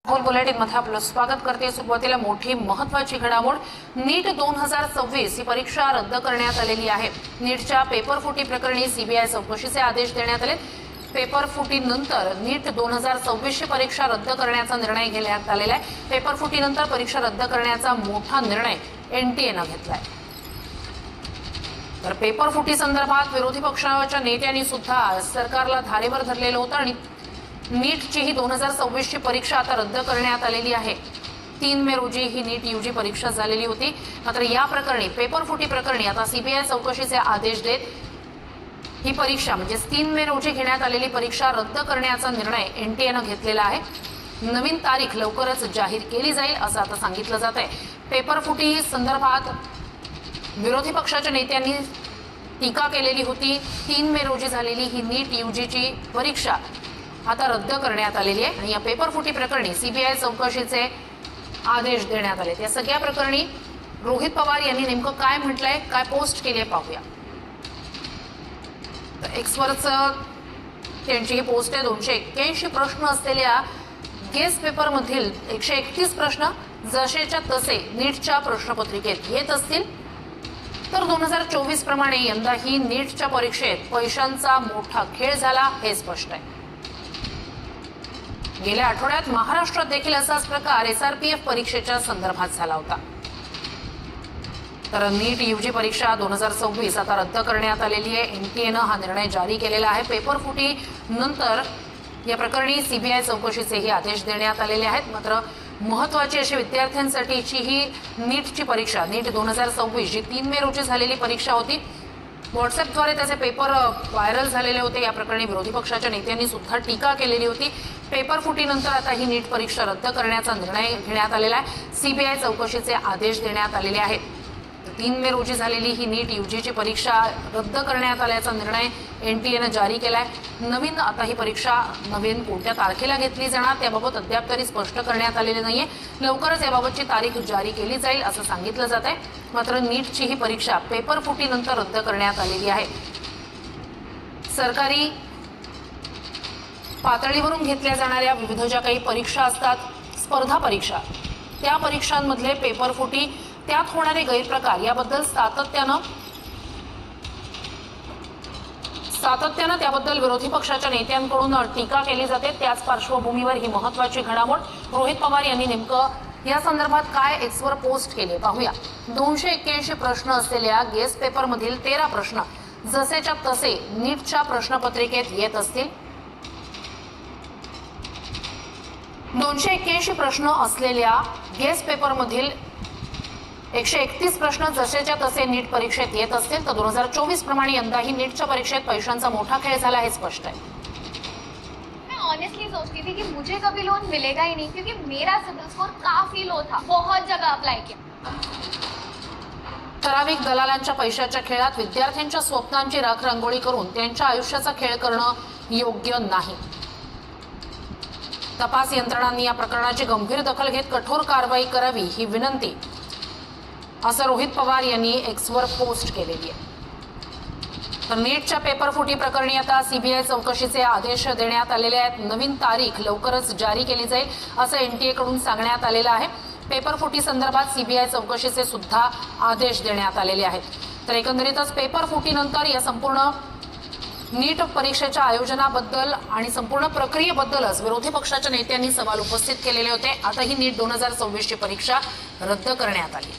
बोल बुलेटिन मध्ये आपलं स्वागत करते। सुरुवातीला मोठी महत्त्वाची घडामोड, नीट 2026 ही परीक्षा रद्द करण्यात आलेली आहे। नीटच्या पेपर फुटी प्रकरणी सीबीआय चौकशीचे आदेश देण्यात आले। पेपर फुटीनंतर नीट 2026 ची परीक्षा रद्द करण्याचा निर्णय घेण्यात आलेला आहे। पेपर फुटीनंतर परीक्षा रद्द करण्याचा मोठा निर्णय एनटीएनं घेतलाय। तर पेपर फुटी संदर्भात विरोधी पक्षाच्या नेत्यांनी सुद्धा सरकारला धारेवर धरलेलं होतं आणि नीटची ही 2026 ची परीक्षा आता रद्द करण्यात आलेली आहे। 3 मे रोजी ही नीट यूजी परीक्षा झालेली होती। मात्र या प्रकरणी पेपर फुटी प्रकरणी आता सीबीआय चौकशीचे आदेश देत ही परीक्षा म्हणजे 3 मे रोजी घेण्यात आलेली परीक्षा रद्द करण्याचा निर्णय एनटीएनं घेतलेला आहे। नवीन तारीख लवकरच जाहीर केली जाईल असं आता सांगितलं जात आहे। पेपर फुटी संदर्भात विरोधी पक्षाच्या नेत्यांनी टीका केलेली होती। 3 मे रोजी झालेली ही नीट यूजीची परीक्षा आता रद्द करण्यात आलेली आहे आणि या पेपर फुटी प्रकरणी सीबीआय चौकशीचे आदेश देण्यात आले। या सगळ्या प्रकरणी रोहित पवार यांनी नेमकं काय म्हटलंय, काय पोस्ट केली आहे पाहूया। तर एक्सवरच त्यांची ही पोस्ट आहे। 281 प्रश्न असलेल्या गेस पेपर मधील 131 प्रश्न जसेच्या तसे नीटच्या प्रश्नपत्रिकेत येत असतील तर 2024 प्रमाणे यंदाही नीटच्या परीक्षेत पैशांचा मोठा खेळ झाला हे स्पष्ट आहे। गेल्या आठवड्यात महाराष्ट्रात देखील असाच प्रकार एसआरपीएफ परीक्षेच्या संदर्भात झाला होता। तर नीट यूजी परीक्षा 2026 आता रद्द करण्यात आलेली आहे। एनटीएनं हा निर्णय जारी केलेला आहे। पेपर फुटी नंतर या प्रकरणी सीबीआय चौकशीचेही आदेश देण्यात आलेले आहेत। मात्र महत्त्वाची अशी विद्यार्थ्यांसाठीची ही नीटची परीक्षा नीट 2026 जी 3 मे रोजी झालेली परीक्षा होती। व्हॉट्सअपद्वारे त्याचे पेपर व्हायरल झालेले होते। या प्रकरणी विरोधी पक्षाच्या नेत्यांनी सुद्धा टीका केलेली होती। पेपर फुटीनंतर आता ही नीट परीक्षा रद्द करण्याचा निर्णय घेण्यात आलेला आहे। सीबीआय चौकशीचे आदेश देण्यात आलेले आहेत। 3 मे रोजी झालेली ही नीट यूजीची परीक्षा रद्द करण्यात आल्याचा निर्णय एनटीएनं जारी केलाय। नवीन आता ही परीक्षा नवीन कोणत्या तारखेला घेतली जाणार त्याबाबत अद्याप तरी स्पष्ट करण्यात आलेले नाहीये। लवकरच याबाबतची तारीख जारी केली जाईल असं सांगितलं जात आहे। मात्र नीटची ही परीक्षा पेपर फुटीनंतर रद्द करण्यात आलेली आहे। सरकारी पातळीवरून घेतल्या जाणाऱ्या विविध ज्या काही परीक्षा असतात, स्पर्धा परीक्षा, त्या परीक्षांमधले पेपर फुटी, त्यात होणारे गैरप्रकार याबद्दल सातत्यानं त्याबद्दल विरोधी पक्षाच्या नेत्यांकडून टीका केली जाते। त्याच पार्श्वभूमीवर ही महत्त्वाची घडामोड, रोहित पवार यांनी नेमकं या संदर्भात काय एक्सवर पोस्ट केले पाहूया। 281 प्रश्न असलेल्या गेस पेपर मधील 13 प्रश्न जसेच्या तसे नीटच्या प्रश्नपत्रिकेत येत असतील। 281 प्रश्न असलेल्या गेस पेपर मधील 131 प्रश्न जसेच्या तसे नीट परीक्षेत येत असतील तर 2024 प्रमाणे यंदाही नीटच्या परीक्षेत पैशांचा मोठा खेळ झाला हे स्पष्ट आहे। मैं ऑनेस्टली सोचती थी कि मुझे कभी लोन मिलेगा ही नहीं क्योंकि मेरा सिबिल स्कोर काफी लो था। बहुत जगह अप्लाई किया। ठराविक दलालांच्या पैशाच्या खेळात विद्यार्थ्यांच्या स्वप्नांची राखरांगोळी करून त्यांच्या आयुष्याचा खेळ करणं योग्य नाही। तपास यंत्रणांनी या प्रकरणाची गंभीर दखल घेत कठोर कारवाई करावी ही विनंती असं रोहित पवार यांनी एक्सवर पोस्ट केलेली आहे। तर नीटच्या पेपर फुटी प्रकरणी आता सीबीआय चौकशीचे आदेश देण्यात आलेले आहेत। नवीन तारीख लवकरच जारी केली जाईल असं एनटीए कडून सांगण्यात आलेलं आहे। पेपर फुटी संदर्भात सीबीआय चौकशीचे सुद्धा आदेश देण्यात आलेले आहेत। तर एकंदरीतच पेपर फुटीनंतर या संपूर्ण नीट परीक्षेच्या आयोजनाबद्दल आणि संपूर्ण प्रक्रियेबद्दलच विरोधी पक्षाच्या नेत्यांनी सवाल उपस्थित केलेले होते। आता ही नीट 2026 ची परीक्षा रद्द करण्यात आली।